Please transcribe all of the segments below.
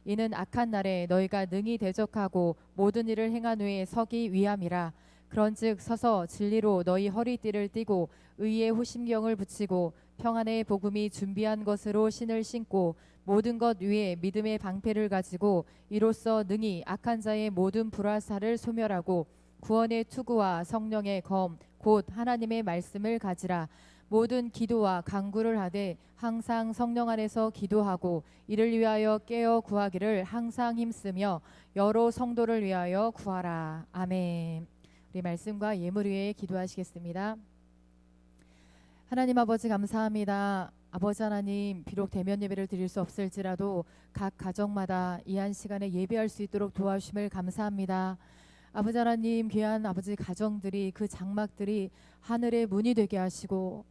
이는 악한 날에 너희가 능히 대적하고 모든 일을 행한 후에 서기 위함이라. 그런즉 서서 진리로 너희 허리띠를 띠고 의의 호심경을 붙이고 평안의 복음이 준비한 것으로 신을 신고 모든 것 위에 믿음의 방패를 가지고 이로써 능히 악한 자의 모든 불화살을 소멸하고 구원의 투구와 성령의 검 곧 하나님의 말씀을 가지라. 모든 기도와 간구를 하되 항상 성령 안에서 기도하고 이를 위하여 깨어 구하기를 항상 힘쓰며 여러 성도를 위하여 구하라. 아멘. 우리 말씀과 예물 위에 기도하시겠습니다. 하나님 아버지 감사합니다. 아버지 하나님, 비록 대면 예배를 드릴 수 없을지라도 각 가정마다 이 한 시간에 예배할 수 있도록 도와주심을 감사합니다. 아버지 하나님, 귀한 아버지 가정들이, 그 장막들이 하늘의 문이 되게 하시고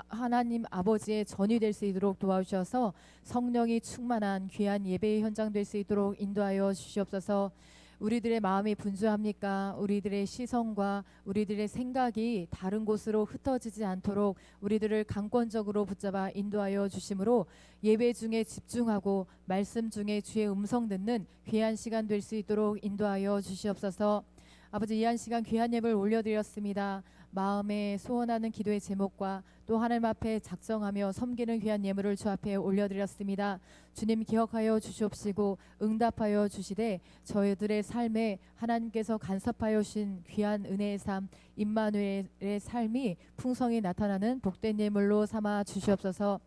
하나님 아버지의 전이 될 수 있도록 도와주셔서 성령이 충만한 귀한 예배의 현장 될 수 있도록 인도하여 주시옵소서. 우리들의 마음이 분주합니까? 우리들의 시선과 우리들의 생각이 다른 곳으로 흩어지지 않도록 우리들을 강권적으로 붙잡아 인도하여 주심으로 예배 중에 집중하고 말씀 중에 주의 음성 듣는 귀한 시간 될 수 있도록 인도하여 주시옵소서. 아버지, 이 한 시간 귀한 예배를 올려드렸습니다. 마음에 소원하는 기도의 제목과 또 하나님 앞에 작정하며 섬기는 귀한 예물을 주 앞에 올려드렸습니다. 주님 기억하여 주시옵시고 응답하여 주시되 저희들의 삶에 하나님께서 간섭하여 주신 귀한 은혜의 삶, 임마누엘의 삶이 풍성히 나타나는 복된 예물로 삼아 주시옵소서.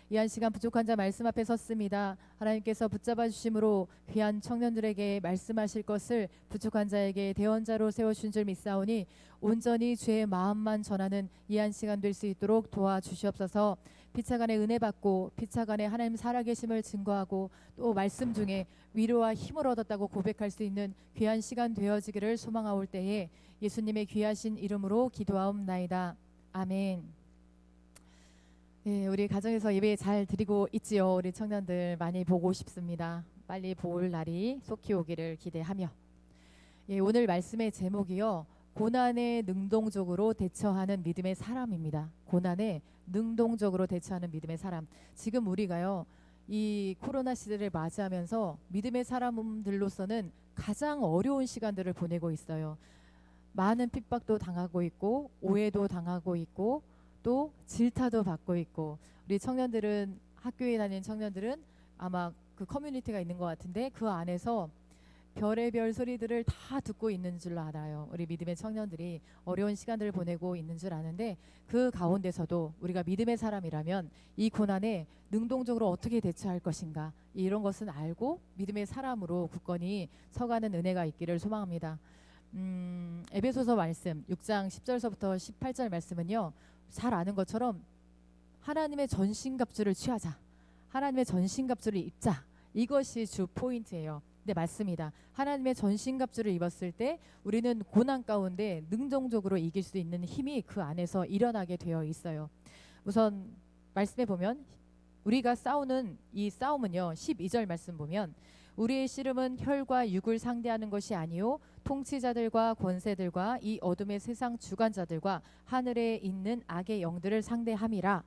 이 한 시간 부족한 자 말씀 앞에 섰습니다. 하나님께서 붙잡아 주심으로 귀한 청년들에게 말씀하실 것을 부족한 자에게 대언자로 세워주신 줄 믿사오니 온전히 주의 마음만 전하는 이 한 시간 될 수 있도록 도와주시옵소서. 피차간에 은혜 받고 피차간에 하나님 살아계심을 증거하고 또 말씀 중에 위로와 힘을 얻었다고 고백할 수 있는 귀한 시간 되어지기를 소망하올 때에 예수님의 귀하신 이름으로 기도하옵나이다. 아멘. 네, 우리 가정에서 예배 잘 드리고 있지요. 우리 청년들 많이 보고 싶습니다. 빨리 볼 날이 속히 오기를 기대하며, 오늘 말씀의 제목이요, 고난에 능동적으로 대처하는 믿음의 사람입니다. 고난에 능동적으로 대처하는 믿음의 사람. 지금 우리가요, 이 코로나 시대를 맞이하면서 믿음의 사람들로서는 가장 어려운 시간들을 보내고 있어요. 많은 핍박도 당하고 있고 오해도 당하고 있고 또 질타도 받고 있고, 우리 청년들은, 학교에 다니는 청년들은 아마 그 커뮤니티가 있는 것 같은데 그 안에서 별의별 소리들을 다 듣고 있는 줄 알아요. 우리 믿음의 청년들이 어려운 시간들을 보내고 있는 줄 아는데 그 가운데서도 우리가 믿음의 사람이라면 이 고난에 능동적으로 어떻게 대처할 것인가, 이런 것은 알고 믿음의 사람으로 굳건히 서가는 은혜가 있기를 소망합니다. 에베소서 말씀 6장 10절서부터 18절 말씀은요, 잘 아는 것처럼 하나님의 전신갑주를 취하자, 하나님의 전신갑주를 입자, 이것이 주 포인트예요. 네, 맞습니다. 하나님의 전신갑주를 입었을 때 우리는 고난 가운데 능동적으로 이길 수 있는 힘이 그 안에서 일어나게 되어 있어요. 우선 말씀해 보면 우리가 싸우는 이 싸움은요, 12절 말씀 보면 우리의 씨름은 혈과 육을 상대하는 것이 아니요 통치자들과 권세들과 이 어둠의 세상 주관자들과 하늘에 있는 악의 영들을 상대함이라.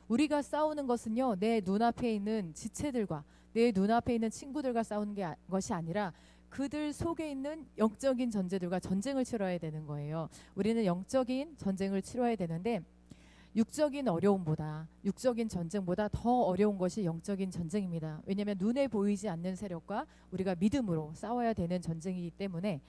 우리가 싸우는 것은요, 내 눈앞에 있는 지체들과 내 눈앞에 있는 친구들과 싸우는 것이 아니라 그들 속에 있는 영적인 존재들과 전쟁을 치러야 되는 거예요. 우리는 영적인 전쟁을 치러야 되는데 육적인 어려움보다, 육적인 전쟁보다 더 어려운 것이 영적인 전쟁입니다. 왜냐하면 눈에 보이지 않는 세력과 우리가 믿음으로 싸워야 되는 전쟁이기 때문에.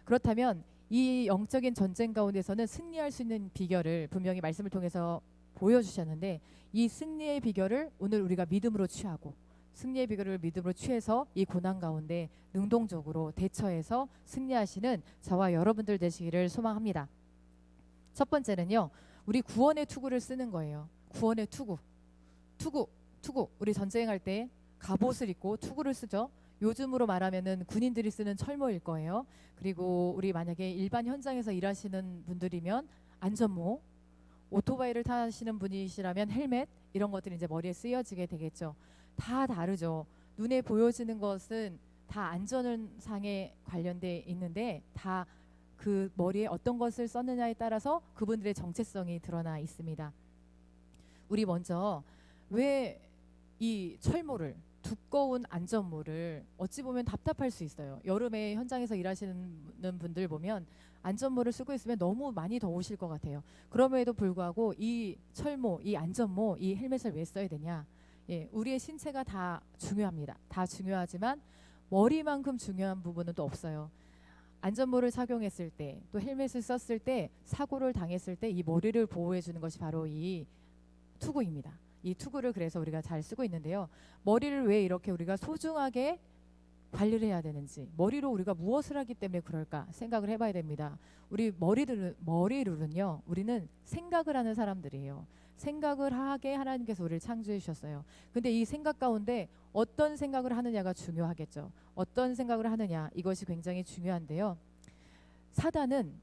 그렇다면 이 영적인 전쟁 가운데서는 승리할 수 있는 비결을 분명히 말씀을 통해서 보여주셨는데, 이 승리의 비결을 오늘 우리가 믿음으로 취하고, 승리의 비결을 믿음으로 취해서 이 고난 가운데 능동적으로 대처해서 승리하시는 저와 여러분들 되시기를 소망합니다. 첫 번째는요, 우리 구원의 투구를 쓰는 거예요. 구원의 투구. 우리 전쟁할 때 갑옷을 입고 투구를 쓰죠. 요즘으로 말하면은 군인들이 쓰는 철모일 거예요. 그리고 우리 만약에 일반 현장에서 일하시는 분들이면 안전모, 오토바이를 타시는 분이시라면 헬멧, 이런 것들이 이제 머리에 쓰여지게 되겠죠. 다 다르죠. 눈에 보여지는 것은 다 안전상에 관련돼 있는데 다 그 머리에 어떤 것을 썼느냐에 따라서 그분들의 정체성이 드러나 있습니다. 우리 먼저 왜 이 철모를, 두꺼운 안전모를 어찌 보면 답답할 수 있어요. 여름에 현장에서 일하시는 분들 보면 안전모를 쓰고 있으면 너무 많이 더우실 것 같아요. 그럼에도 불구하고 이 철모, 이 안전모, 이 헬멧을 왜 써야 되냐? 예, 우리의 신체가 다 중요합니다. 다 중요하지만 머리만큼 중요한 부분은 또 없어요. 안전모를 착용했을 때, 또 헬멧을 썼을 때 사고를 당했을 때 이 머리를 보호해 주는 것이 바로 이 투구입니다. 이 투구를 그래서 우리가 잘 쓰고 있는데요. 머리를 왜 이렇게 우리가 소중하게 관리를 해야 되는지, 머리로 우리가 무엇을 하기 때문에 그럴까 생각을 해봐야 됩니다. 우리 머리를은요, 우리는 생각을 하는 사람들이에요. 생각을 하게 하나님께서 우리를 창조해 주셨어요. 근데 이 생각 가운데 어떤 생각을 하느냐가 중요하겠죠. 어떤 생각을 하느냐, 이것이 굉장히 중요한데요. 사단은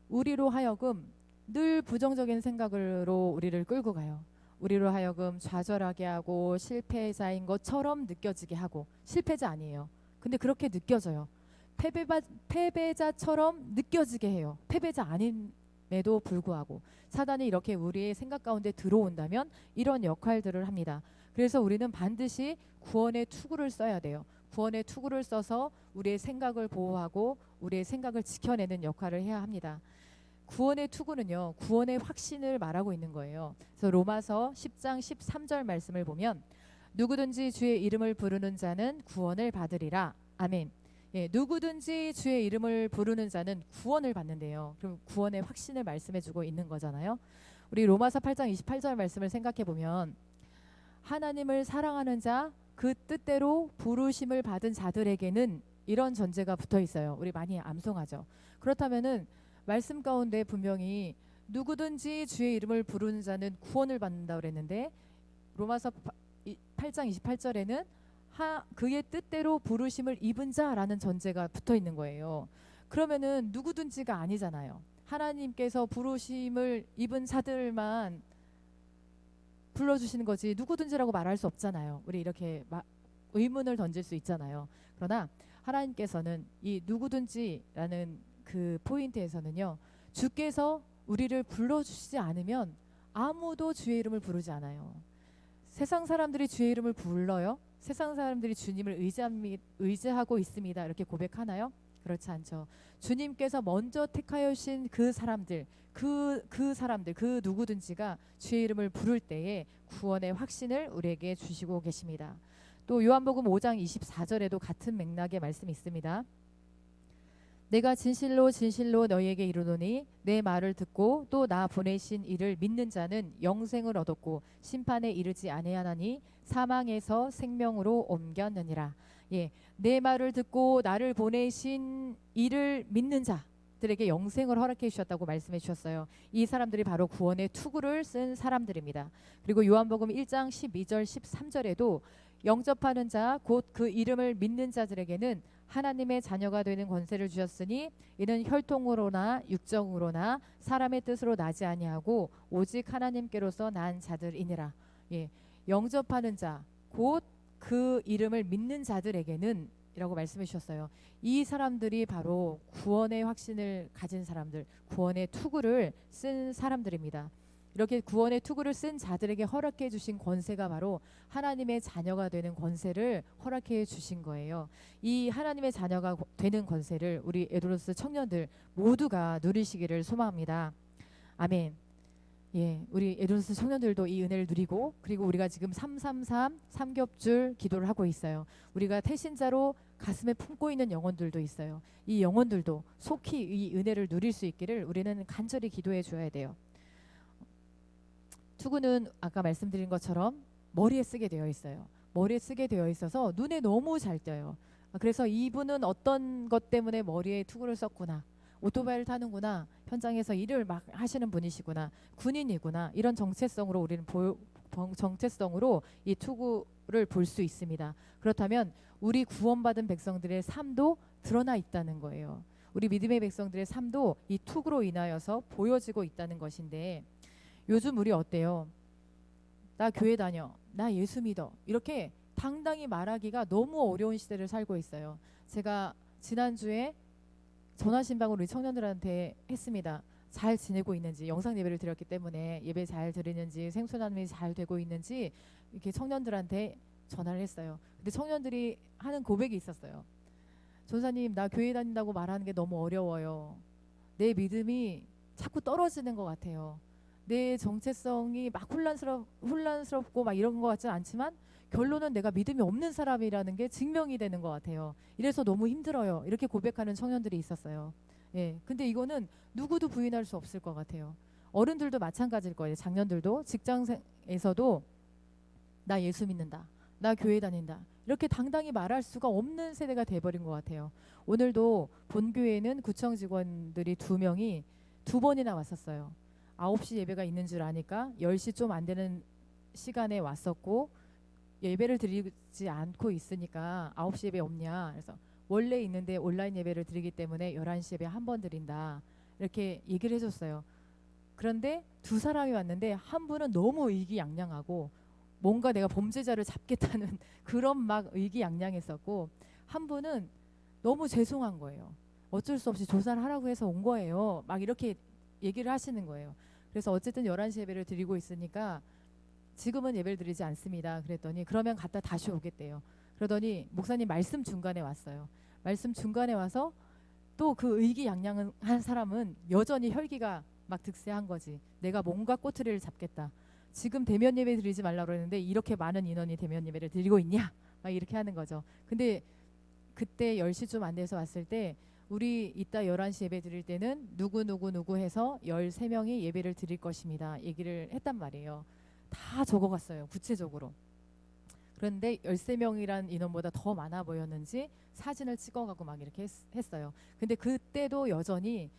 우리로 하여금 늘 부정적인 생각으로 우리를 끌고 가요. 우리로 하여금 좌절하게 하고 실패자인 것처럼 느껴지게 하고, 실패자 아니에요. 근데 그렇게 느껴져요. 패배자처럼 느껴지게 해요. 패배자 아님에도 불구하고 사단이 이렇게 우리의 생각 가운데 들어온다면 이런 역할들을 합니다. 그래서 우리는 반드시 구원의 투구를 써야 돼요. 구원의 투구를 써서 우리의 생각을 보호하고 우리의 생각을 지켜내는 역할을 해야 합니다. 구원의 투구는요, 구원의 확신을 말하고 있는 거예요. 그래서 로마서 10장 13절 말씀을 보면 누구든지 주의 이름을 부르는 자는 구원을 받으리라. 아멘. 예, 누구든지 주의 이름을 부르는 자는 구원을 받는데요. 그럼 구원의 확신을 말씀해주고 있는 거잖아요. 우리 로마서 8장 28절 말씀을 생각해 보면 하나님을 사랑하는 자, 그 뜻대로 부르심을 받은 자들에게는 이런 전제가 붙어 있어요. 우리 많이 암송하죠. 그렇다면은 말씀 가운데 분명히 누구든지 주의 이름을 부르는 자는 구원을 받는다 그랬는데 로마서 8장 28절에는 그의 뜻대로 부르심을 입은 자라는 전제가 붙어 있는 거예요. 그러면은 누구든지가 아니잖아요. 하나님께서 부르심을 입은 자들만 불러주시는 거지 누구든지라고 말할 수 없잖아요. 우리 이렇게 의문을 던질 수 있잖아요. 그러나 하나님께서는 이 누구든지라는 그 포인트에서는요, 주께서 우리를 불러주시지 않으면 아무도 주의 이름을 부르지 않아요. 세상 사람들이 주의 이름을 불러요? 세상 사람들이 주님을 의지하고 있습니다, 이렇게 고백하나요? 그렇지 않죠. 주님께서 먼저 택하여 주신 그 사람들, 그 누구든지가 주의 이름을 부를 때에 구원의 확신을 우리에게 주시고 계십니다. 또 요한복음 5장 24절에도 같은 맥락의 말씀이 있습니다. 내가 진실로 진실로 너희에게 이르노니 내 말을 듣고 또 나 보내신 이를 믿는 자는 영생을 얻었고 심판에 이르지 아니하나니 사망에서 생명으로 옮겼느니라. 예, 내 말을 듣고 나를 보내신 이를 믿는 자들에게 영생을 허락해 주셨다고 말씀해 주셨어요. 이 사람들이 바로 구원의 투구를 쓴 사람들입니다. 그리고 요한복음 1장 12절 13절에도 영접하는 자 곧 그 이름을 믿는 자들에게는 하나님의 자녀가 되는 권세를 주셨으니 이는 혈통으로나 육정으로나 사람의 뜻으로 나지 아니하고 오직 하나님께로서 난 자들이니라. 예, 영접하는 자 곧 그 이름을 믿는 자들에게는 이라고 말씀해 주셨어요. 이 사람들이 바로 구원의 확신을 가진 사람들, 구원의 투구를 쓴 사람들입니다. 이렇게 구원의 투구를 쓴 자들에게 허락해 주신 권세가 바로 하나님의 자녀가 되는 권세를 허락해 주신 거예요. 이 하나님의 자녀가 되는 권세를 우리 에도로스 청년들 모두가 누리시기를 소망합니다. 아멘. 예, 우리 에도로스 청년들도 이 은혜를 누리고, 그리고 우리가 지금 333 삼겹줄 기도를 하고 있어요. 우리가 태신자로 가슴에 품고 있는 영혼들도 있어요. 이 영혼들도 속히 이 은혜를 누릴 수 있기를 우리는 간절히 기도해 줘야 돼요. 투구는 아까 말씀드린 것처럼 머리에 쓰게 되어 있어요. 머리에 쓰게 되어 있어서 눈에 너무 잘 띄어요. 그래서 이분은 어떤 것 때문에 머리에 투구를 썼구나, 오토바이를 타는구나, 현장에서 일을 막 하시는 분이시구나, 군인이구나, 이런 정체성으로 우리는 정체성으로 이 투구를 볼 수 있습니다. 그렇다면 우리 구원받은 백성들의 삶도 드러나 있다는 거예요. 우리 믿음의 백성들의 삶도 이 투구로 인하여서 보여지고 있다는 것인데, 요즘 우리 어때요? 나 교회 다녀, 나 예수 믿어, 이렇게 당당히 말하기가 너무 어려운 시대를 살고 있어요. 제가 지난주에 전화신방을 우리 청년들한테 했습니다. 잘 지내고 있는지, 영상 예배를 드렸기 때문에 예배 잘 드리는지, 생수나눔이 잘 되고 있는지 이렇게 청년들한테 전화를 했어요. 근데 청년들이 하는 고백이 있었어요. 전사님, 나 교회 다닌다고 말하는 게 너무 어려워요. 내 믿음이 자꾸 떨어지는 것 같아요. 내 정체성이 막 혼란스럽고 막 이런 것 같진 않지만 결론은 내가 믿음이 없는 사람이라는 게 증명이 되는 것 같아요. 이래서 너무 힘들어요. 이렇게 고백하는 청년들이 있었어요. 예, 근데 이거는 누구도 부인할 수 없을 것 같아요. 어른들도 마찬가지일 거예요. 장년들도 직장에서도 나 예수 믿는다. 나 교회 다닌다. 이렇게 당당히 말할 수가 없는 세대가 돼버린 것 같아요. 오늘도 본교회에는 구청 직원들이 2명이 2번이나 왔었어요. 9시 예배가 있는 줄 아니까 10시 좀 안 되는 시간에 왔었고 예배를 드리지 않고 있으니까 9시 예배 없냐. 그래서 원래 있는데 온라인 예배를 드리기 때문에 11시 예배 한 번 드린다. 이렇게 얘기를 해줬어요. 그런데 2사람이 왔는데 한 분은 너무 의기양양하고 뭔가 내가 범죄자를 잡겠다는 그런 막 의기양양했었고 한 분은 너무 죄송한 거예요. 어쩔 수 없이 조사를 하라고 해서 온 거예요. 막 이렇게 얘기를 하시는 거예요. 그래서 어쨌든 11시 예배를 드리고 있으니까 지금은 예배를 드리지 않습니다. 그랬더니 그러면 갔다 다시 오겠대요. 그러더니 목사님 말씀 중간에 왔어요. 말씀 중간에 와서 또 그 의기양양한 사람은 여전히 혈기가 막 득세한 거지. 내가 뭔가 꼬투리를 잡겠다. 지금 대면 예배 드리지 말라고 그러는데 이렇게 많은 인원이 대면 예배를 드리고 있냐? 막 이렇게 하는 거죠. 근데 그때 10시 좀 안 돼서 왔을 때 우리 이따 11시 예배 드릴 때는 누구 해서 13명이 예배를 드릴 것입니다. 얘기를 했단 말이에요. 다 적어갔어요. 구체적으로. 그런데 13명이란 인원보다 더 많아 보였는지 사진을 찍어가고 막 이렇게 했어요. 근데 그때도 여전히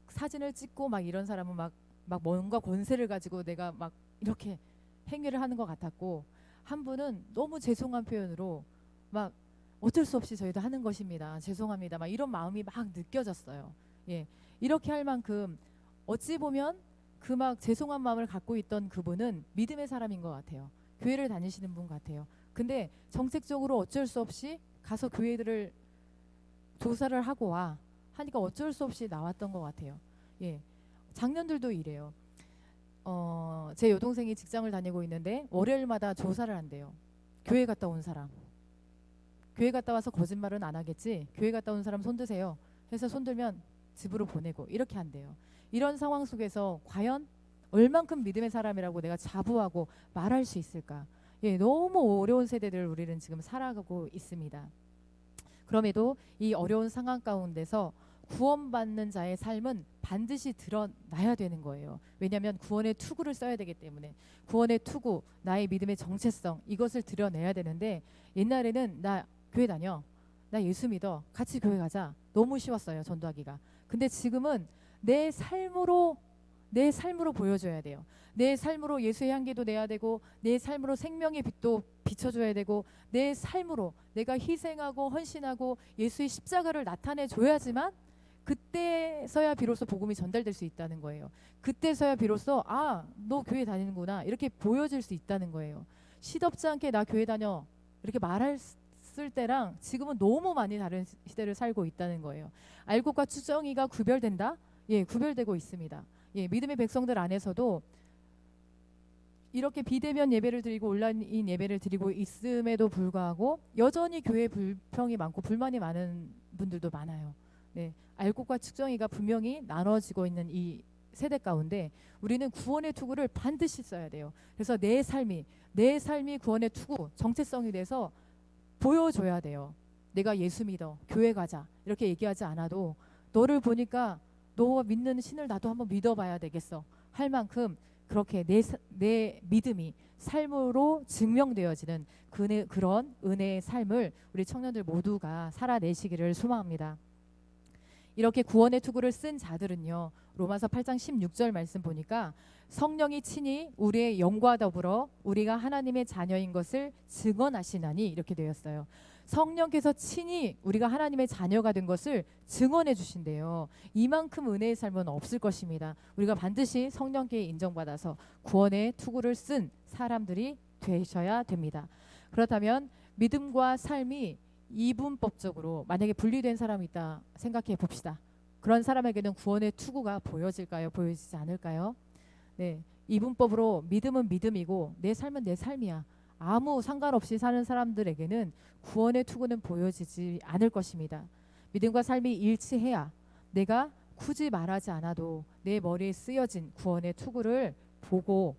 사진을 찍고 막 이런 사람은 막 뭔가 권세를 가지고 내가 막 이렇게 행위를 하는 것 같았고 한 분은 너무 죄송한 표현으로 막 어쩔 수 없이 저희도 하는 것입니다. 죄송합니다. 막 이런 마음이 막 느껴졌어요. 예, 이렇게 할 만큼 어찌 보면 그 막 죄송한 마음을 갖고 있던 그분은 믿음의 사람인 것 같아요. 교회를 다니시는 분 같아요. 근데 정책적으로 어쩔 수 없이 가서 교회들을 조사를 하고 와 하니까 어쩔 수 없이 나왔던 것 같아요. 예, 작년들도 이래요. 제 여동생이 직장을 다니고 있는데 월요일마다 조사를 한대요. 교회 갔다 온 사람. 교회 갔다 와서 거짓말은 안 하겠지. 교회 갔다 온 사람 손 드세요. 해서 손 들면 집으로 보내고 이렇게 한대요. 이런 상황 속에서 과연 얼만큼 믿음의 사람이라고 내가 자부하고 말할 수 있을까? 예, 너무 어려운 세대를 우리는 지금 살아가고 있습니다. 그럼에도 이 어려운 상황 가운데서 구원받는 자의 삶은 반드시 드러나야 되는 거예요. 왜냐하면 구원의 투구를 써야 되기 때문에 구원의 투구, 나의 믿음의 정체성 이것을 드러내야 되는데 옛날에는 나 교회 다녀, 나 예수 믿어, 같이 교회 가자 너무 쉬웠어요 전도하기가. 근데 지금은 내 삶으로 보여줘야 돼요. 내 삶으로 예수의 향기도 내야 되고 내 삶으로 생명의 빛도 비춰줘야 되고 내 삶으로 내가 희생하고 헌신하고 예수의 십자가를 나타내줘야지만 그때서야 비로소 복음이 전달될 수 있다는 거예요. 그때서야 비로소 아, 너 교회 다니는구나 이렇게 보여질 수 있다는 거예요. 시덥지 않게 나 교회 다녀 이렇게 말했을 때랑 지금은 너무 많이 다른 시대를 살고 있다는 거예요. 알곡과 추정이가 구별된다? 예, 구별되고 있습니다. 예, 믿음의 백성들 안에서도 이렇게 비대면 예배를 드리고 온라인 예배를 드리고 있음에도 불구하고 여전히 교회 불평이 많고 불만이 많은 분들도 많아요. 네, 알곡과 측정이가 분명히 나눠지고 있는 이 세대 가운데 우리는 구원의 투구를 반드시 써야 돼요. 그래서 내 삶이 구원의 투구, 정체성이 돼서 보여줘야 돼요. 내가 예수 믿어, 교회 가자 이렇게 얘기하지 않아도 너를 보니까 너 믿는 신을 나도 한번 믿어봐야 되겠어 할 만큼 그렇게 내 믿음이 삶으로 증명되어지는 그런 은혜의 삶을 우리 청년들 모두가 살아내시기를 소망합니다. 이렇게 구원의 투구를 쓴 자들은요, 로마서 8장 16절 말씀 보니까 성령이 친히 우리의 영과 더불어 우리가 하나님의 자녀인 것을 증언하시나니 이렇게 되었어요. 성령께서 친히 우리가 하나님의 자녀가 된 것을 증언해 주신대요. 이만큼 은혜의 삶은 없을 것입니다. 우리가 반드시 성령께 인정받아서 구원의 투구를 쓴 사람들이 되셔야 됩니다. 그렇다면 믿음과 삶이 이분법적으로 만약에 분리된 사람이 있다 생각해 봅시다. 그런 사람에게는 구원의 투구가 보여질까요? 보여지지 않을까요? 네, 이분법으로 믿음은 믿음이고 내 삶은 내 삶이야. 아무 상관없이 사는 사람들에게는 구원의 투구는 보여지지 않을 것입니다. 믿음과 삶이 일치해야 내가 굳이 말하지 않아도 내 머리에 쓰여진 구원의 투구를 보고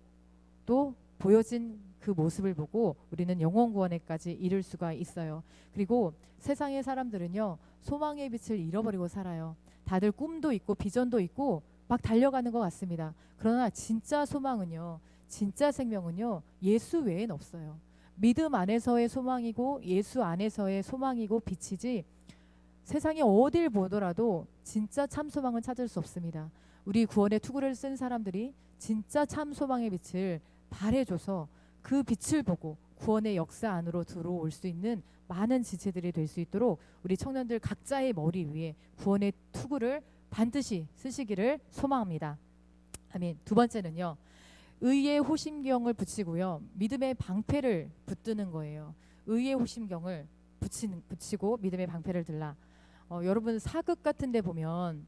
또 보여진 그 모습을 보고 우리는 영원 구원에까지 이를 수가 있어요. 그리고 세상의 사람들은요, 소망의 빛을 잃어버리고 살아요. 다들 꿈도 있고 비전도 있고 막 달려가는 것 같습니다. 그러나 진짜 소망은요, 진짜 생명은요, 예수 외엔 없어요. 믿음 안에서의 소망이고 예수 안에서의 소망이고 빛이지, 세상에 어딜 보더라도 진짜 참 소망은 찾을 수 없습니다. 우리 구원의 투구를 쓴 사람들이 진짜 참 소망의 빛을 발해줘서 그 빛을 보고 구원의 역사 안으로 들어올 수 있는 많은 지체들이 될 수 있도록 우리 청년들 각자의 머리 위에 구원의 투구를 반드시 쓰시기를 소망합니다. 아멘. 두 번째는요, 의의 호심경을 붙이고요, 믿음의 방패를 붙드는 거예요. 의의 호심경을 붙이고 믿음의 방패를 들라. 여러분 사극 같은 데 보면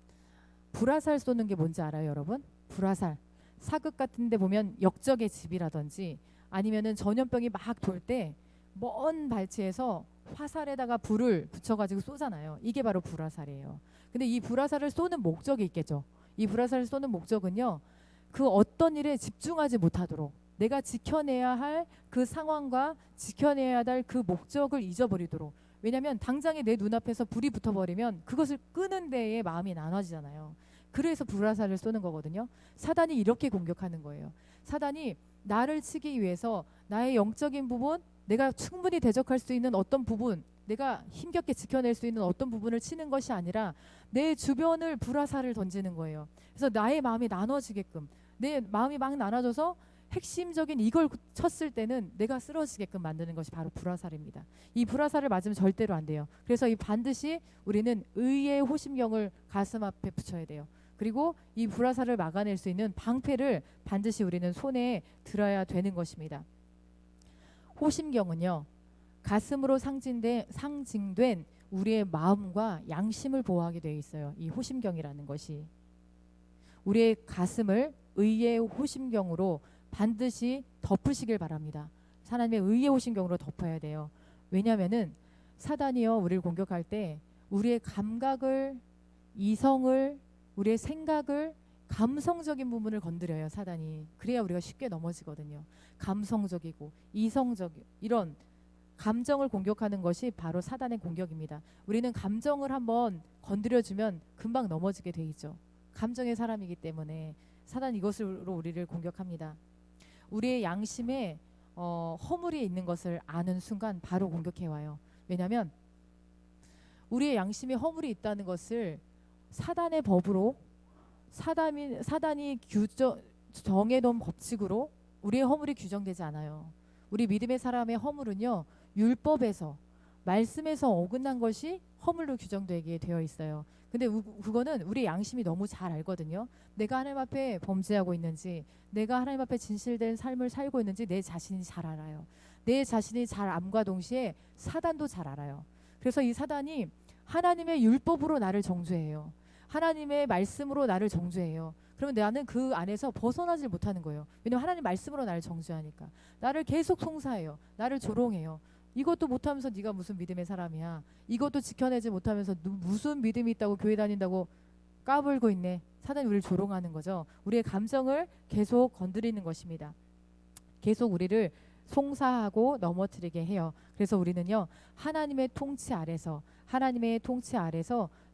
불화살 쏘는 게 뭔지 알아요, 여러분? 불화살. 사극 같은 데 보면 역적의 집이라든지 아니면은 전염병이 막 돌 때 먼 발치에서 화살에다가 불을 붙여가지고 쏘잖아요. 이게 바로 불화살이에요. 근데 이 불화살을 쏘는 목적이 있겠죠. 이 불화살을 쏘는 목적은요, 그 어떤 일에 집중하지 못하도록, 내가 지켜내야 할 그 상황과 지켜내야 할 그 목적을 잊어버리도록. 왜냐하면 당장에 내 눈앞에서 불이 붙어버리면 그것을 끄는 데에 마음이 나눠지잖아요. 그래서 불화살을 쏘는 거거든요. 사단이 이렇게 공격하는 거예요. 사단이 나를 치기 위해서 나의 영적인 부분, 내가 충분히 대적할 수 있는 어떤 부분, 내가 힘겹게 지켜낼 수 있는 어떤 부분을 치는 것이 아니라 내 주변을 불화살을 던지는 거예요. 그래서 나의 마음이 나눠지게끔, 내 마음이 막 나눠져서 핵심적인 이걸 쳤을 때는 내가 쓰러지게끔 만드는 것이 바로 불화살입니다. 이 불화살을 맞으면 절대로 안 돼요. 그래서 이 반드시 우리는 의의 호심경을 가슴 앞에 붙여야 돼요. 그리고 이 불화살을 막아낼 수 있는 방패를 반드시 우리는 손에 들어야 되는 것입니다. 호심경은요, 가슴으로 상징된 우리의 마음과 양심을 보호하게 되어 있어요. 이 호심경이라는 것이 우리의 가슴을 의의 호심경으로 반드시 덮으시길 바랍니다. 하나님의 의의 호심경으로 덮어야 돼요. 왜냐하면은 사단이요, 우리를 공격할 때 우리의 감각을, 이성을, 우리의 생각을, 감성적인 부분을 건드려요, 사단이. 그래야 우리가 쉽게 넘어지거든요. 감성적이고 이성적, 이런 감정을 공격하는 것이 바로 사단의 공격입니다. 우리는 감정을 한번 건드려주면 금방 넘어지게 돼 있죠. 감정의 사람이기 때문에 사단 이것으로 우리를 공격합니다. 우리의 양심에 허물이 있는 것을 아는 순간 바로 공격해 와요. 왜냐하면 우리의 양심에 허물이 있다는 것을 사단의 법으로, 사단이 정해놓은 법칙으로 우리의 허물이 규정되지 않아요. 우리 믿음의 사람의 허물은요, 율법에서, 말씀에서 어긋난 것이 허물로 규정되게 되어 있어요. 근데 그거는 우리 양심이 너무 잘 알거든요. 내가 하나님 앞에 범죄하고 있는지, 내가 하나님 앞에 진실된 삶을 살고 있는지 내 자신이 잘 알아요. 내 자신이 잘 암과 동시에 사단도 잘 알아요. 그래서 이 사단이 하나님의 율법으로 나를 정죄해요. 하나님의 말씀으로 나를 정죄해요. 그러면 나는 그 안에서 벗어나질 못하는 거예요. 왜냐하면 하나님 말씀으로 나를 정죄하니까. 나를 계속 송사해요. 나를 조롱해요. 이것도 못하면서 네가 무슨 믿음의 사람이야. 이것도 지켜내지 못하면서 무슨 믿음이 있다고 교회 다닌다고 까불고 있네. 사단이 우리를 조롱하는 거죠. 우리의 감정을 계속 건드리는 것입니다. 계속 우리를 송사하고 넘어뜨리게 해요. 그래서 우리는요, 하나님의 통치 아래서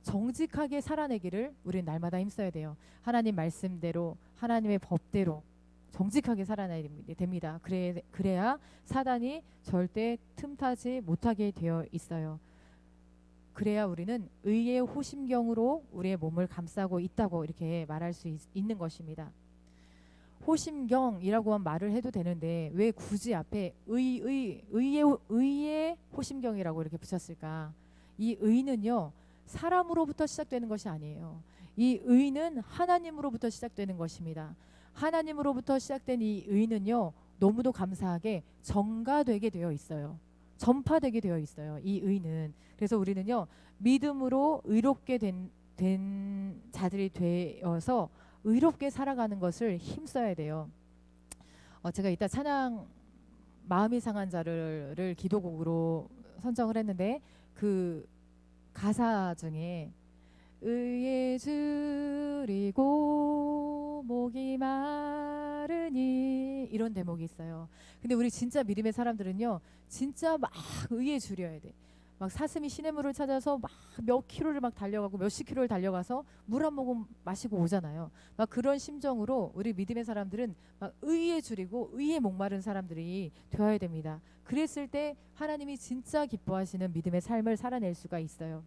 정직하게 살아내기를 우리는 날마다 힘써야 돼요. 하나님 말씀대로, 하나님의 법대로 정직하게 살아내야 됩니다. 그래야 사단이 절대 틈타지 못하게 되어 있어요. 그래야 우리는 의의 호심경으로 우리의 몸을 감싸고 있다고 이렇게 말할 수 있는 것입니다. 호심경이라고만 말을 해도 되는데 왜 굳이 앞에 의의 호심경이라고 이렇게 붙였을까? 이 의는요, 사람으로부터 시작되는 것이 아니에요. 이 의는 하나님으로부터 시작되는 것입니다. 하나님으로부터 시작된 이 의는요, 너무도 감사하게 전가되게 되어 있어요. 전파되게 되어 있어요. 이 의는. 그래서 우리는요, 믿음으로 의롭게 된 자들이 되어서 의롭게 살아가는 것을 힘써야 돼요. 제가 이따 찬양 마음이 상한 자를 기도곡으로 선정을 했는데 그 가사 중에 의에 줄이고 목이 마르니 이런 대목이 있어요. 근데 우리 진짜 믿음의 사람들은요, 진짜 막 의에 줄여야 돼. 막 사슴이 시냇물을 찾아서 막 몇 킬로를 막 달려가고 몇십 킬로를 달려가서 물 한 모금 마시고 오잖아요. 막 그런 심정으로 우리 믿음의 사람들은 막 의에 줄이고 의에 목마른 사람들이 되어야 됩니다. 그랬을 때 하나님이 진짜 기뻐하시는 믿음의 삶을 살아낼 수가 있어요.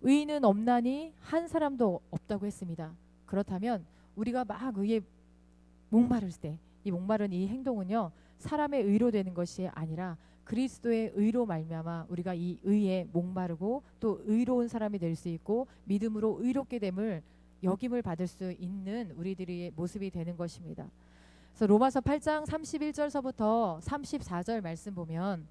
의인은 없나니 한 사람도 없다고 했습니다. 그렇다면 우리가 막 의에 목마를 때, 이 목마른 이 행동은요, 사람의 의로 되는 것이 아니라 그리스도의 의로 말미암아 우리가 이 의에 목마르고 또 의로운 사람이 될 수 있고 믿음으로 의롭게 됨을 역임을 받을 수 있는 우리들의 모습이 되는 것입니다. 그래서 로마서 8장 31절서부터 34절 말씀 보면,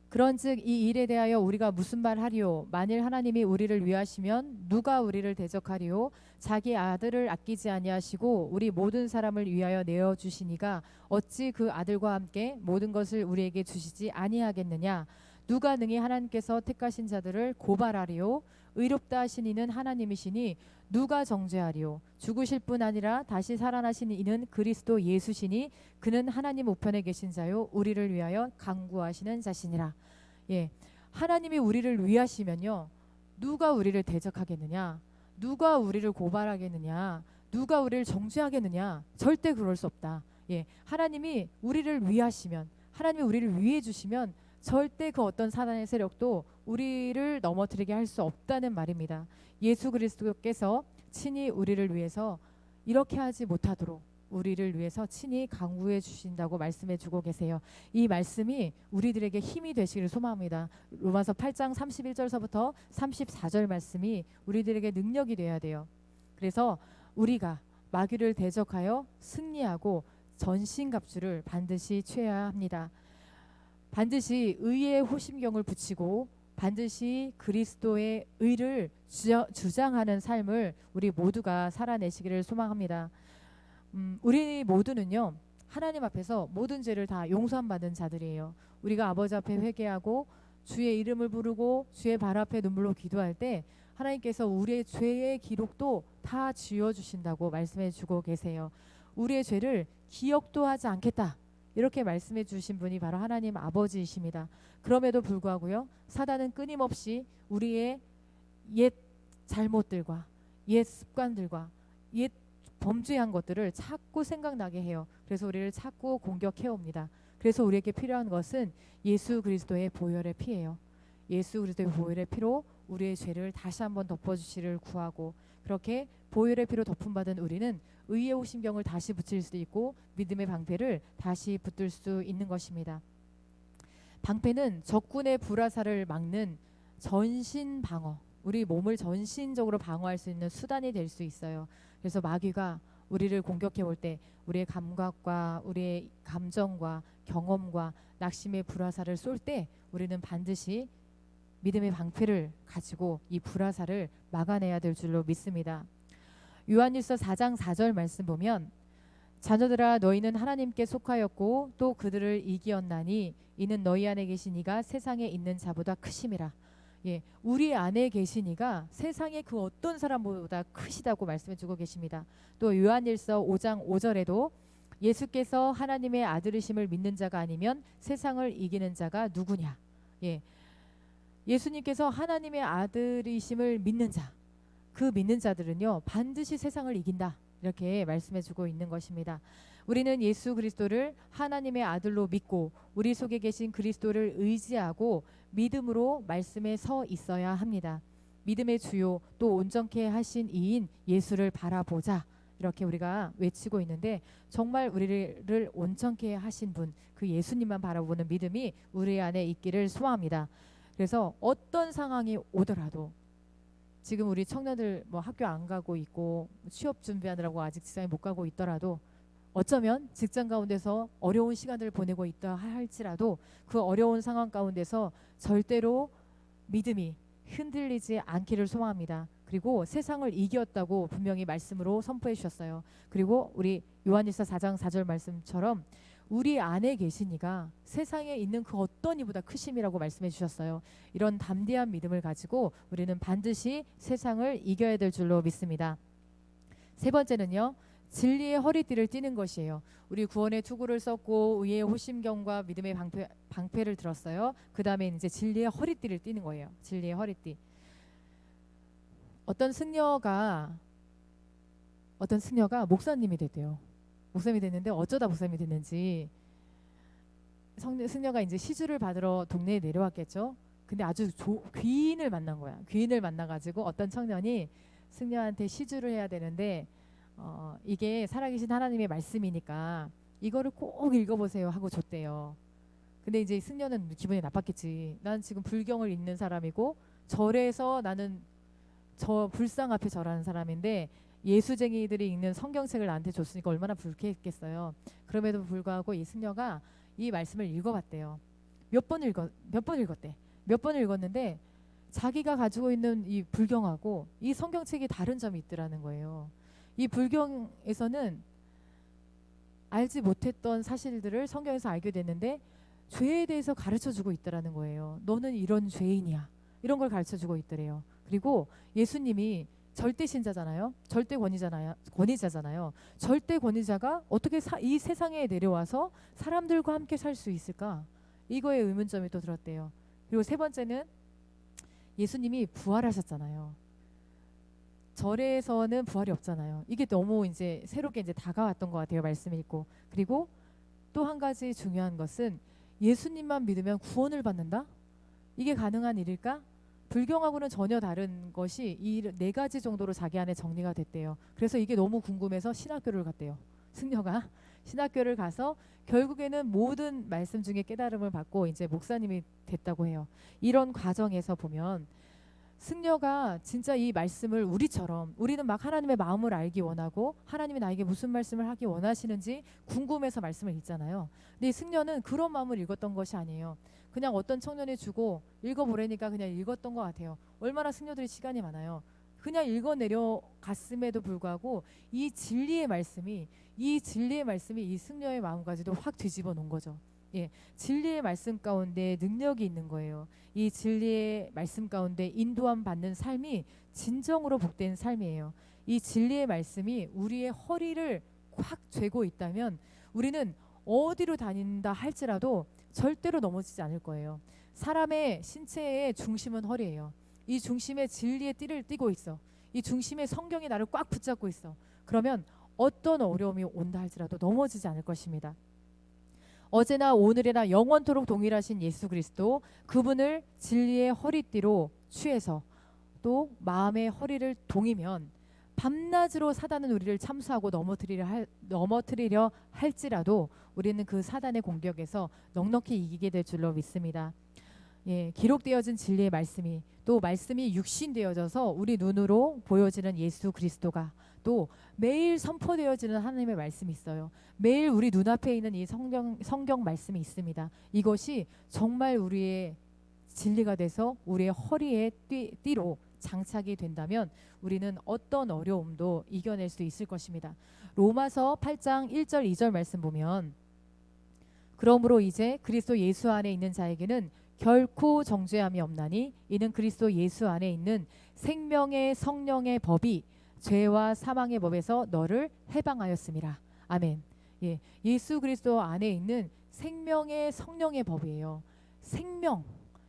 그런즉 이 일에 대하여 우리가 무슨 말 하리요? 만일 하나님이 우리를 위하시면 누가 우리를 대적하리요? 자기 아들을 아끼지 아니하시고 우리 모든 사람을 위하여 내어 주시니가 어찌 그 아들과 함께 모든 것을 우리에게 주시지 아니하겠느냐? 누가 능히 하나님께서 택하신 자들을 고발하리요? 의롭다 하신 이는 하나님이시니 누가 정죄하리요? 죽으실 뿐 아니라 다시 살아나신 이는 그리스도 예수시니 그는 하나님 우편에 계신 자요 우리를 위하여 간구하시는 자시니라. 예, 하나님이 우리를 위하시면요, 누가 우리를 대적하겠느냐? 누가 우리를 고발하겠느냐? 누가 우리를 정죄하겠느냐? 절대 그럴 수 없다. 예, 하나님이 우리를 위하시면, 하나님이 우리를 위해 주시면 절대 그 어떤 사단의 세력도 우리를 넘어뜨리게 할 수 없다는 말입니다. 예수 그리스도께서 친히 우리를 위해서 이렇게 하지 못하도록 우리를 위해서 친히 강구해 주신다고 말씀해 주고 계세요. 이 말씀이 우리들에게 힘이 되시기를 소망합니다. 로마서 8장 31절서부터 34절 말씀이 우리들에게 능력이 되어야 돼요. 그래서 우리가 마귀를 대적하여 승리하고 전신갑주를 반드시 취해야 합니다. 반드시 의의 호심경을 붙이고 반드시 그리스도의 의를 주장하는 삶을 우리 모두가 살아내시기를 소망합니다. 우리 모두는요, 하나님 앞에서 모든 죄를 다 용서함 받은 자들이에요. 우리가 아버지 앞에 회개하고 주의 이름을 부르고 주의 발 앞에 눈물로 기도할 때 하나님께서 우리의 죄의 기록도 다 지워주신다고 말씀해 주고 계세요. 우리의 죄를 기억도 하지 않겠다, 이렇게 말씀해 주신 분이 바로 하나님 아버지이십니다. 그럼에도 불구하고요, 사단은 끊임없이 우리의 옛 잘못들과 옛 습관들과 옛 범죄한 것들을 자꾸 생각나게 해요. 그래서 우리를 자꾸 공격해 옵니다. 그래서 우리에게 필요한 것은 예수 그리스도의 보혈의 피예요. 예수 그리스도의 보혈의 피로 우리의 죄를 다시 한번 덮어주시를 구하고, 그렇게 보혈의 피로 덮음받은 우리는 의의 호심경을 다시 붙일 수 있고 믿음의 방패를 다시 붙들 수 있는 것입니다. 방패는 적군의 불화살을 막는 전신 방어, 우리 몸을 전신적으로 방어할 수 있는 수단이 될 수 있어요. 그래서 마귀가 우리를 공격해 올 때 우리의 감각과 우리의 감정과 경험과 낙심의 불화살을 쏠 때 우리는 반드시 믿음의 방패를 가지고 이 불화살을 막아내야 될 줄로 믿습니다. 요한일서 4장 4절 말씀 보면, 자녀들아 너희는 하나님께 속하였고 또 그들을 이기었나니 이는 너희 안에 계신 이가 세상에 있는 자보다 크심이라. 예, 우리 안에 계신 이가 세상의 그 어떤 사람보다 크시다고 말씀해 주고 계십니다. 또 요한일서 5장 5절에도 예수께서 하나님의 아들이심을 믿는 자가 아니면 세상을 이기는 자가 누구냐. 예, 예수님께서 하나님의 아들이심을 믿는 자, 그 믿는 자들은요 반드시 세상을 이긴다, 이렇게 말씀해 주고 있는 것입니다. 우리는 예수 그리스도를 하나님의 아들로 믿고 우리 속에 계신 그리스도를 의지하고 믿음으로 말씀에 서 있어야 합니다. 믿음의 주요 또 온전케 하신 이인 예수를 바라보자, 이렇게 우리가 외치고 있는데, 정말 우리를 온전케 하신 분, 그 예수님만 바라보는 믿음이 우리 안에 있기를 소망합니다. 그래서 어떤 상황이 오더라도, 지금 우리 청년들 뭐 학교 안 가고 있고 취업 준비하느라고 아직 직장에 못 가고 있더라도, 어쩌면 직장 가운데서 어려운 시간을 보내고 있다 할지라도 그 어려운 상황 가운데서 절대로 믿음이 흔들리지 않기를 소망합니다. 그리고 세상을 이겼다고 분명히 말씀으로 선포해 주셨어요. 그리고 우리 요한일서 4장 4절 말씀처럼 우리 안에 계시니가 세상에 있는 그 어떤 이보다 크심이라고 말씀해 주셨어요. 이런 담대한 믿음을 가지고 우리는 반드시 세상을 이겨야 될 줄로 믿습니다. 세 번째는요, 진리의 허리띠를 띠는 것이에요. 우리 구원의 투구를 썼고 의의 호심경과 믿음의 방패를 들었어요. 그 다음에 이제 진리의 허리띠를 띠는 거예요. 진리의 허리띠. 어떤 승려가 목사님이 됐대요. 목사님이 됐는데 어쩌다 목사님이 됐는지 승려가 이제 시주를 받으러 동네에 내려왔겠죠. 근데 아주 귀인을 만난 거야. 귀인을 만나가지고 어떤 청년이 승려한테 시주를 해야 되는데 이게 살아계신 하나님의 말씀이니까 이거를 꼭 읽어보세요 하고 줬대요. 근데 이제 승려는 기분이 나빴겠지. 난 지금 불경을 읽는 사람이고 절에서 나는 저 불상 앞에 절하는 사람인데 예수쟁이들이 읽는 성경책을 나한테 줬으니까 얼마나 불쾌했겠어요. 그럼에도 불구하고 이 승려가 이 말씀을 읽어봤대요. 몇 번 읽었대. 몇 번을 읽었는데 자기가 가지고 있는 이 불경하고 이 성경책이 다른 점이 있더라는 거예요. 이 불경에서는 알지 못했던 사실들을 성경에서 알게 됐는데 죄에 대해서 가르쳐주고 있더라는 거예요. 너는 이런 죄인이야. 이런 걸 가르쳐주고 있더래요. 그리고 예수님이 절대 신자잖아요. 절대 권위자잖아요. 절대 권위자가 어떻게 이 세상에 내려와서 사람들과 함께 살 수 있을까? 이거에 의문점이 또 들었대요. 그리고 세 번째는 예수님이 부활하셨잖아요. 절에서는 부활이 없잖아요. 이게 너무 이제 새롭게 이제 다가왔던 것 같아요. 말씀 읽고. 그리고 또 한 가지 중요한 것은 예수님만 믿으면 구원을 받는다? 이게 가능한 일일까? 불경하고는 전혀 다른 것이 이 네 가지 정도로 자기 안에 정리가 됐대요. 그래서 이게 너무 궁금해서 신학교를 갔대요. 승려가 신학교를 가서 결국에는 모든 말씀 중에 깨달음을 받고 이제 목사님이 됐다고 해요. 이런 과정에서 보면 승려가 진짜 이 말씀을 우리처럼 우리는 막 하나님의 마음을 알기 원하고 하나님이 나에게 무슨 말씀을 하기 원하시는지 궁금해서 말씀을 읽잖아요. 근데 이 승려는 그런 마음을 읽었던 것이 아니에요. 그냥 어떤 청년이 주고 읽어보라니까 그냥 읽었던 것 같아요. 얼마나 승려들이 시간이 많아요. 그냥 읽어내려 갔음에도 불구하고 이 진리의 말씀이 이 승려의 마음까지도 확 뒤집어 놓은 거죠. 예, 진리의 말씀 가운데 능력이 있는 거예요. 이 진리의 말씀 가운데 인도함 받는 삶이 진정으로 복된 삶이에요. 이 진리의 말씀이 우리의 허리를 확 죄고 있다면 우리는 어디로 다닌다 할지라도 절대로 넘어지지 않을 거예요. 사람의 신체의 중심은 허리예요. 이 중심에 진리의 띠를 띠고 있어. 이 중심에 성경이 나를 꽉 붙잡고 있어. 그러면 어떤 어려움이 온다 할지라도 넘어지지 않을 것입니다. 어제나 오늘이나 영원토록 동일하신 예수 그리스도, 그분을 진리의 허리띠로 취해서 또 마음의 허리를 동이면 밤낮으로 사단은 우리를 참수하고 넘어뜨리려 할지라도 우리는 그 사단의 공격에서 넉넉히 이기게 될 줄로 믿습니다. 예, 기록되어진 진리의 말씀이 또 말씀이 육신되어져서 우리 눈으로 보여지는 예수 그리스도가 또 매일 선포되어지는 하나님의 말씀이 있어요. 매일 우리 눈앞에 있는 이 성경 말씀이 있습니다. 이것이 정말 우리의 진리가 돼서 우리의 허리에 띠로 장착이 된다면 우리는 어떤 어려움도 이겨낼 수 있을 것입니다. 로마서 8장 1절 2절 말씀 보면 그러므로 이제 그리스도 예수 안에 있는 자에게는 결코 정죄함이 없나니 이는 그리스도 예수 안에 있는 생명의 성령의 법이 죄와 사망의 법에서 너를 해방하였음이라. 아멘. 예, 예수 그리스도 안에 있는 생명의 성령의 법이에요.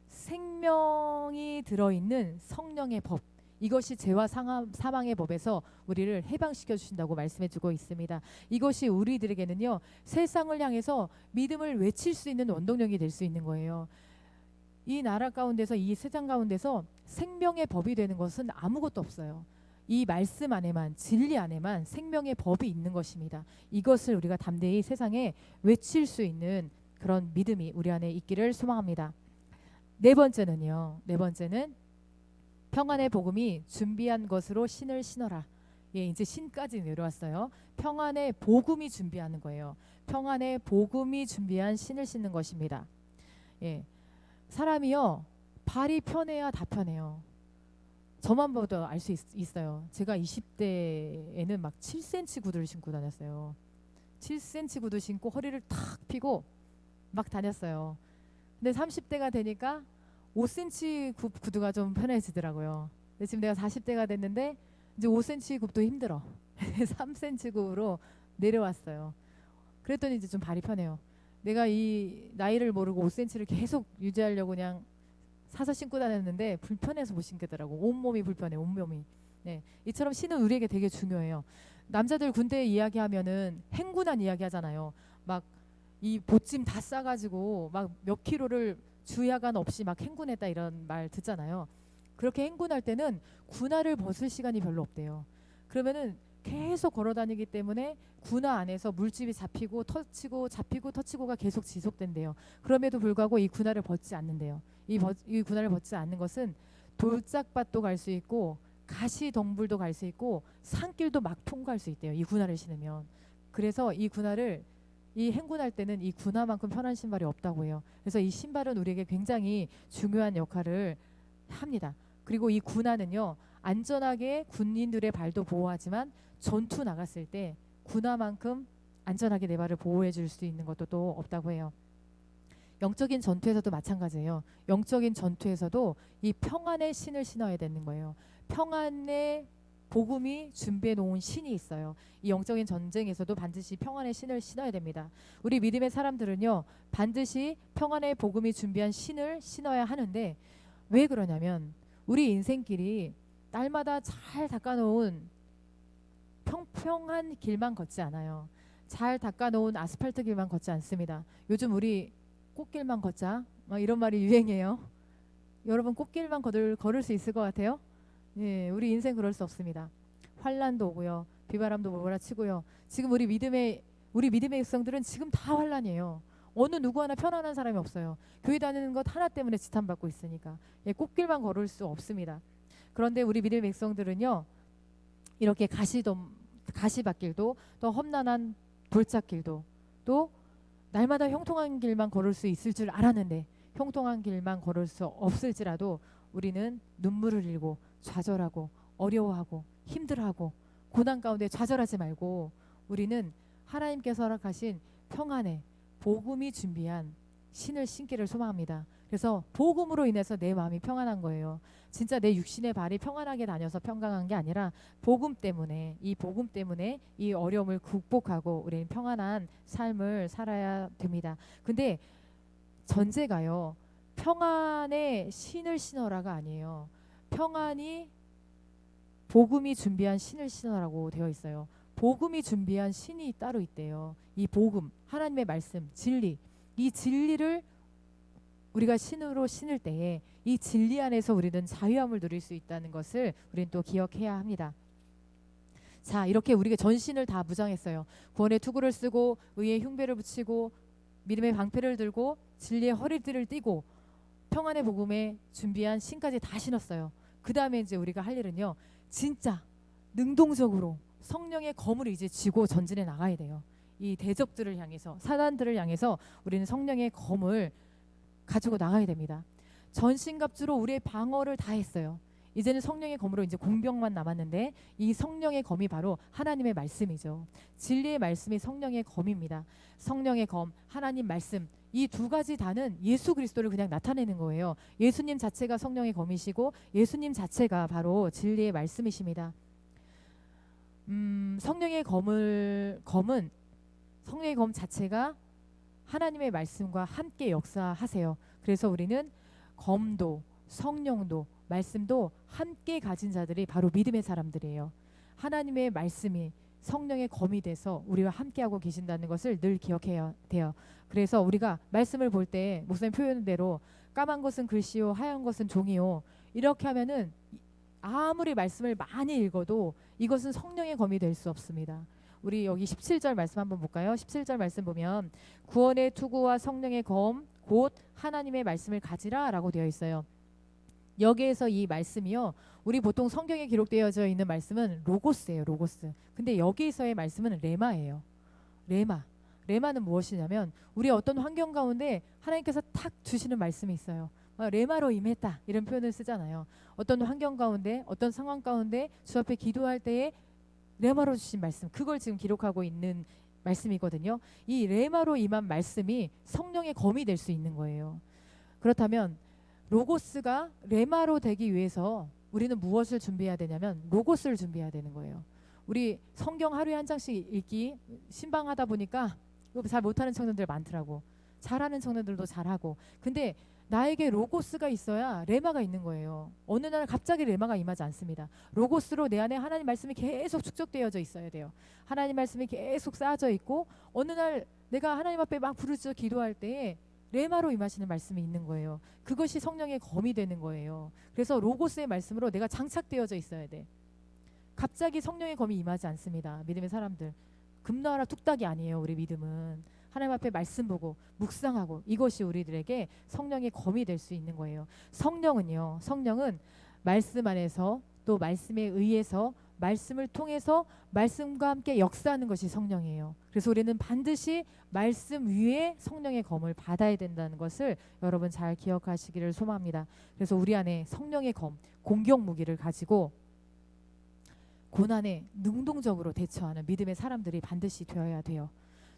생명이 들어있는 성령의 법. 이것이 죄와 사망의 법에서 우리를 해방시켜 주신다고 말씀해주고 있습니다. 이것이 우리들에게는요, 세상을 향해서 믿음을 외칠 수 있는 원동력이 될 수 있는 거예요. 이 나라 가운데서 이 세상 가운데서 생명의 법이 되는 것은 아무것도 없어요. 이 말씀 안에만, 진리 안에만 생명의 법이 있는 것입니다. 이것을 우리가 담대히 세상에 외칠 수 있는 그런 믿음이 우리 안에 있기를 소망합니다. 네 번째는 평안의 복음이 준비한 것으로 신을 신어라. 예, 이제 신까지 내려왔어요. 평안의 복음이 준비하는 거예요. 평안의 복음이 준비한 신을 신는 것입니다. 예, 사람이요, 발이 편해야 다 편해요. 저만 봐도 알 수 있어요. 제가 20대에는 막 7cm 구두를 신고 다녔어요. 7cm 구두 신고 허리를 탁 펴고 막 다녔어요. 근데 30대가 되니까 5cm 구두가 좀 편해지더라고요. 근데 지금 내가 40대가 됐는데 이제 5cm 굽도 힘들어. 3cm 굽으로 내려왔어요. 그랬더니 이제 좀 발이 편해요. 내가 이 나이를 모르고 5cm를 계속 유지하려고 그냥 사서 신고 다녔는데 불편해서 못 신겠더라고. 온몸이 불편해. 온몸이. 네, 이처럼 신은 우리에게 되게 중요해요. 남자들 군대 이야기하면은 행군한 이야기 하잖아요. 막 이 보찜 다 싸가지고 막 몇 킬로를 주야간 없이 막 행군했다 이런 말 듣잖아요. 그렇게 행군할 때는 군화를 벗을 시간이 별로 없대요. 그러면은 계속 걸어 다니기 때문에 군화 안에서 물집이 잡히고 터치고 잡히고 터치고가 계속 지속된대요. 그럼에도 불구하고 이 군화를 벗지 않는데요. 이 군화를 벗지 않는 것은 돌짝밭도 갈 수 있고 가시덤불도 갈 수 있고 산길도 막 통과할 수 있대요. 이 군화를 신으면. 그래서 이 군화를 이 행군할 때는 이 군화만큼 편한 신발이 없다고 해요. 그래서 이 신발은 우리에게 굉장히 중요한 역할을 합니다. 그리고 이 군화는요, 안전하게 군인들의 발도 보호하지만 전투 나갔을 때 군화만큼 안전하게 내 발을 보호해 줄 수 있는 것도 또 없다고 해요. 영적인 전투에서도 마찬가지예요. 영적인 전투에서도 이 평안의 신을 신어야 되는 거예요. 평안의 복음이 준비해 놓은 신이 있어요. 이 영적인 전쟁에서도 반드시 평안의 신을 신어야 됩니다. 우리 믿음의 사람들은요, 반드시 평안의 복음이 준비한 신을 신어야 하는데 왜 그러냐면 우리 인생길이 날마다 잘 닦아놓은 평평한 길만 걷지 않아요. 잘 닦아놓은 아스팔트 길만 걷지 않습니다. 요즘 우리 꽃길만 걷자 이런 말이 유행이에요. 여러분 꽃길만 걸을 수 있을 것 같아요? 예, 우리 인생 그럴 수 없습니다. 환란도 오고요, 비바람도 몰아치고요. 지금 우리 믿음의 백성들은 지금 다 환란이에요. 어느 누구 하나 편안한 사람이 없어요. 교회 다니는 것 하나 때문에 지탄받고 있으니까. 예, 꽃길만 걸을 수 없습니다. 그런데 우리 믿음의 백성들은요, 이렇게 가시밭길도 또 험난한 돌짝길도 또 날마다 형통한 길만 걸을 수 있을 줄 알았는데 형통한 길만 걸을 수 없을지라도 우리는 눈물을 흘리고 좌절하고 어려워하고 힘들어하고 고난 가운데 좌절하지 말고 우리는 하나님께서 허락하신 평안의 복음이 준비한 신을 신기를 소망합니다. 그래서 복음으로 인해서 내 마음이 평안한 거예요. 진짜 내 육신의 발이 평안하게 다녀서 평강한 게 아니라 복음 때문에 이 어려움을 극복하고 우리는 평안한 삶을 살아야 됩니다. 근데 전제가요, 평안의 신을 신어라가 아니에요. 평안이 복음이 준비한 신을 신어라고 되어 있어요. 복음이 준비한 신이 따로 있대요. 이 복음, 하나님의 말씀, 진리, 이 진리를 우리가 신으로 신을 때에 이 진리 안에서 우리는 자유함을 누릴 수 있다는 것을 우리는 또 기억해야 합니다. 자, 이렇게 우리가 전신을 다 무장했어요. 구원의 투구를 쓰고 의의 흉배를 붙이고 믿음의 방패를 들고 진리의 허리띠를 띠고 평안의 복음에 준비한 신까지 다 신었어요. 그 다음에 이제 우리가 할 일은요, 진짜 능동적으로 성령의 검을 이제 쥐고 전진해 나가야 돼요. 이 대적들을 향해서, 사단들을 향해서 우리는 성령의 검을 가지고 나가야 됩니다. 전신갑주로 우리의 방어를 다 했어요. 이제는 성령의 검으로 이제 공병만 남았는데 이 성령의 검이 바로 하나님의 말씀이죠. 진리의 말씀이 성령의 검입니다. 성령의 검, 하나님 말씀, 이 두 가지 다는 예수 그리스도를 그냥 나타내는 거예요. 예수님 자체가 성령의 검이시고 예수님 자체가 바로 진리의 말씀이십니다. 성령의 검은 성령의 검 자체가 하나님의 말씀과 함께 역사하세요. 그래서 우리는 검도 성령도 말씀도 함께 가진 자들이 바로 믿음의 사람들이에요. 하나님의 말씀이 성령의 검이 돼서 우리와 함께하고 계신다는 것을 늘 기억해야 돼요. 그래서 우리가 말씀을 볼 때 목사님 표현대로 까만 것은 글씨요 하얀 것은 종이요, 이렇게 하면은 아무리 말씀을 많이 읽어도 이것은 성령의 검이 될 수 없습니다. 우리 여기 17절 말씀 한번 볼까요? 17절 말씀 보면 구원의 투구와 성령의 검 곧 하나님의 말씀을 가지라 라고 되어 있어요. 여기에서 이 말씀이요, 우리 보통 성경에 기록되어져 있는 말씀은 로고스예요. 로고스. 근데 여기에서의 말씀은 레마예요. 레마는 무엇이냐면 우리 어떤 환경 가운데 하나님께서 탁 주시는 말씀이 있어요. 레마로 임했다 이런 표현을 쓰잖아요. 어떤 환경 가운데 어떤 상황 가운데 주 앞에 기도할 때에 레마로 주신 말씀, 그걸 지금 기록하고 있는 말씀이거든요. 이 레마로 임한 말씀이 성령의 검이 될 수 있는 거예요. 그렇다면 로고스가 레마로 되기 위해서 우리는 무엇을 준비해야 되냐면 로고스를 준비해야 되는 거예요. 우리 성경 하루에 한 장씩 읽기 신방하다 보니까 이거 잘 못하는 청년들 많더라고. 잘하는 청년들도 잘하고. 근데 나에게 로고스가 있어야 레마가 있는 거예요. 어느 날 갑자기 레마가 임하지 않습니다. 로고스로 내 안에 하나님 말씀이 계속 축적되어져 있어야 돼요. 하나님 말씀이 계속 쌓아져 있고 어느 날 내가 하나님 앞에 막 부르짖어 기도할 때에 레마로 임하시는 말씀이 있는 거예요. 그것이 성령의 검이 되는 거예요. 그래서 로고스의 말씀으로 내가 장착되어져 있어야 돼. 갑자기 성령의 검이 임하지 않습니다. 믿음의 사람들. 금나라 뚝딱이 아니에요. 우리 믿음은. 하나님 앞에 말씀 보고 묵상하고 이것이 우리들에게 성령의 검이 될 수 있는 거예요. 성령은 말씀 안에서 또 말씀에 의해서 말씀을 통해서 말씀과 함께 역사하는 것이 성령이에요. 그래서 우리는 반드시 말씀 위에 성령의 검을 받아야 된다는 것을 여러분 잘 기억하시기를 소망합니다. 그래서 우리 안에 성령의 검, 공격 무기를 가지고 고난에 능동적으로 대처하는 믿음의 사람들이 반드시 되어야 돼요.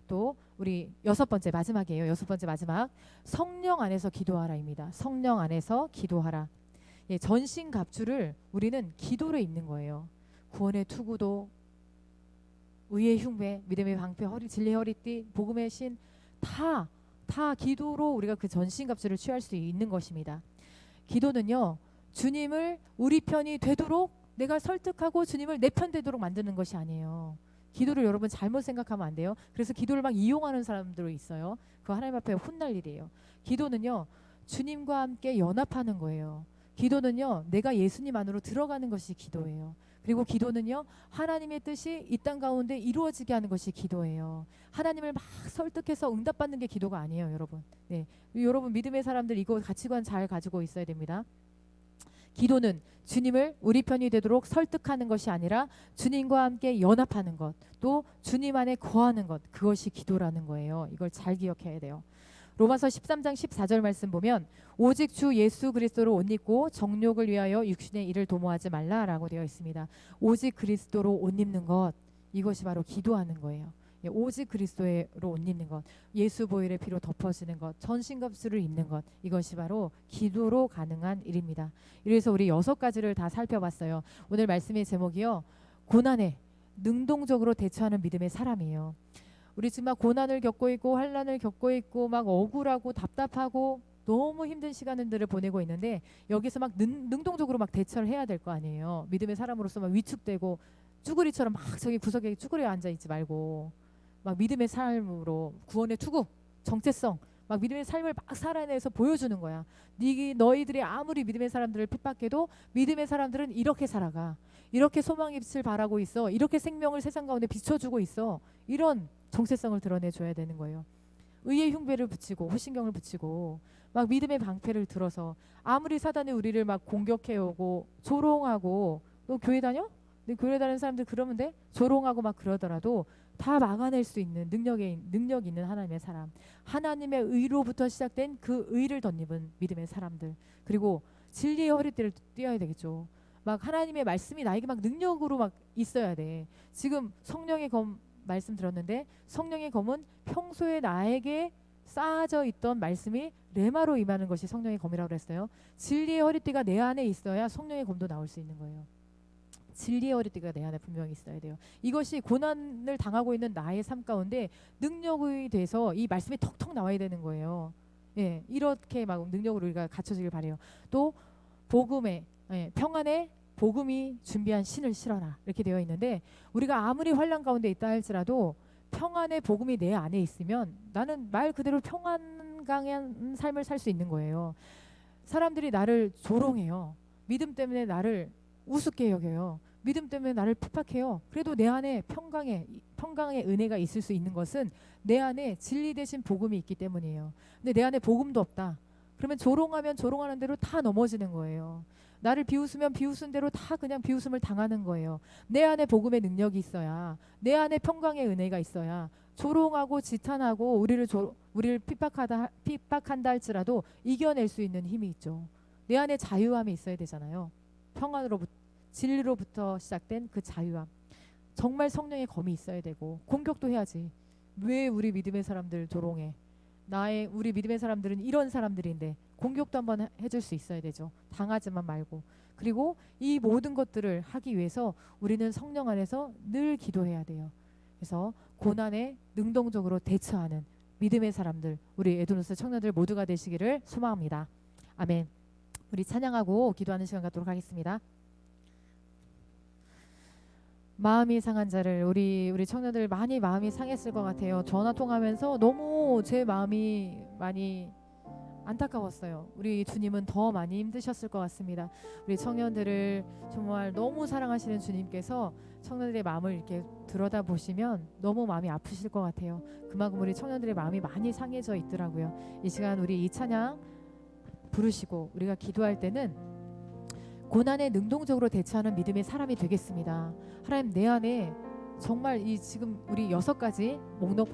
또 우리 여섯 번째 마지막이에요. 여섯 번째 마지막 성령 안에서 기도하라입니다. 성령 안에서 기도하라. 예, 전신갑주를 우리는 기도로 입는 거예요. 구원의 투구도, 의의 흉배, 믿음의 방패, 진리의 허리띠, 복음의 신 다 기도로 우리가 그 전신갑주를 취할 수 있는 것입니다. 기도는요, 주님을 우리 편이 되도록 내가 설득하고 주님을 내 편 되도록 만드는 것이 아니에요. 기도를 여러분 잘못 생각하면 안 돼요. 그래서 기도를 막 이용하는 사람들도 있어요. 그거 하나님 앞에 혼날 일이에요. 기도는요, 주님과 함께 연합하는 거예요. 기도는요, 내가 예수님 안으로 들어가는 것이 기도예요. 그리고 기도는요, 하나님의 뜻이 이 땅 가운데 이루어지게 하는 것이 기도예요. 하나님을 막 설득해서 응답받는 게 기도가 아니에요, 여러분. 네, 여러분 믿음의 사람들 이거 가치관 잘 가지고 있어야 됩니다. 기도는 주님을 우리 편이 되도록 설득하는 것이 아니라 주님과 함께 연합하는 것, 또 주님 안에 거하는 것, 그것이 기도라는 거예요. 이걸 잘 기억해야 돼요. 로마서 13장 14절 말씀 보면 오직 주 예수 그리스도로 옷 입고 정욕을 위하여 육신의 일을 도모하지 말라라고 되어 있습니다. 오직 그리스도로 옷 입는 것, 이것이 바로 기도하는 거예요. 오직 그리스도로 옷 입는 것, 예수 보혈의 피로 덮어지는 것, 전신갑주를 입는 것, 이것이 바로 기도로 가능한 일입니다. 이래서 우리 6가지를 다 살펴봤어요. 오늘 말씀의 제목이요, 고난에 능동적으로 대처하는 믿음의 사람이에요. 우리 지금 막 고난을 겪고 있고 환난을 겪고 있고 막 억울하고 답답하고 너무 힘든 시간들을 보내고 있는데 여기서 막 능동적으로 막 대처를 해야 될 거 아니에요. 믿음의 사람으로서 막 위축되고 쭈구리처럼 막 저기 구석에 쭈구리에 앉아 있지 말고 막 믿음의 삶으로 구원의 투구, 정체성, 막 믿음의 삶을 막 살아내서 보여주는 거야. 너희들이 아무리 믿음의 사람들을 핍박해도 믿음의 사람들은 이렇게 살아가. 이렇게 소망의 빛을 발하고 있어. 이렇게 생명을 세상 가운데 비춰주고 있어. 이런 정체성을 드러내줘야 되는 거예요. 의의 흉배를 붙이고 호신경을 붙이고 막 믿음의 방패를 들어서 아무리 사단이 우리를 막 공격해오고 조롱하고 너 교회 다녀? 근데 교회 다니는 사람들 그러면 돼? 조롱하고 막 그러더라도 다 막아낼 수 있는 능력 있는 하나님의 사람, 하나님의 의로부터 시작된 그 의를 덧입은 믿음의 사람들, 그리고 진리의 허리띠를 띄어야 되겠죠. 막 하나님의 말씀이 나에게 막 능력으로 막 있어야 돼. 지금 성령의 검 말씀 들었는데 성령의 검은 평소에 나에게 쌓아져 있던 말씀이 레마로 임하는 것이 성령의 검이라고 그랬어요. 진리의 허리띠가 내 안에 있어야 성령의 검도 나올 수 있는 거예요. 진리의 허리띠가 내 안에 분명히 있어야 돼요. 이것이 고난을 당하고 있는 나의 삶 가운데 능력이 돼서 이 말씀이 턱턱 나와야 되는 거예요. 예, 이렇게 막 능력으로 우리가 갖춰지길 바래요. 또 복음의 평안의 복음이 준비한 신을 실어라 이렇게 되어 있는데 우리가 아무리 환난 가운데 있다 할지라도 평안의 복음이 내 안에 있으면 나는 말 그대로 평안강한 삶을 살 수 있는 거예요. 사람들이 나를 조롱해요. 믿음 때문에 나를 우습게 여겨요. 믿음 때문에 나를 핍박해요. 그래도 내 안에 평강의 은혜가 있을 수 있는 것은 내 안에 진리 대신 복음이 있기 때문이에요. 근데 내 안에 복음도 없다. 그러면 조롱하면 조롱하는 대로 다 넘어지는 거예요. 나를 비웃으면 비웃은 대로 다 그냥 비웃음을 당하는 거예요. 내 안에 복음의 능력이 있어야, 내 안에 평강의 은혜가 있어야 조롱하고 지탄하고 우리를 핍박한다 할지라도 이겨낼 수 있는 힘이 있죠. 내 안에 자유함이 있어야 되잖아요. 진리로부터 시작된 그 자유함. 정말 성령의 검이 있어야 되고 공격도 해야지. 왜 우리 믿음의 사람들 조롱해? 우리 믿음의 사람들은 이런 사람들인데 공격도 한번 해줄 수 있어야 되죠. 당하지만 말고. 그리고 이 모든 것들을 하기 위해서 우리는 성령 안에서 늘 기도해야 돼요. 그래서 고난에 능동적으로 대처하는 믿음의 사람들, 우리 에도누스 청년들 모두가 되시기를 소망합니다. 아멘. 우리 찬양하고 기도하는 시간 갖도록 하겠습니다. 마음이 상한 자를 우리 청년들 많이 마음이 상했을 것 같아요. 전화 통하면서 너무 제 마음이 많이 안타까웠어요. 우리 주님은 더 많이 힘드셨을 것 같습니다. 우리 청년들을 정말 너무 사랑하시는 주님께서 청년들의 마음을 이렇게 들여다보시면 너무 마음이 아프실 것 같아요. 그만큼 우리 청년들의 마음이 많이 상해져 있더라고요. 이 시간 우리 이 찬양 부르시고 우리가 기도할 때는 고난에 능동적으로 대처하는 믿음의 사람이 되겠습니다. 하나님, 내 안에 정말 이 지금 우리 6가지 목록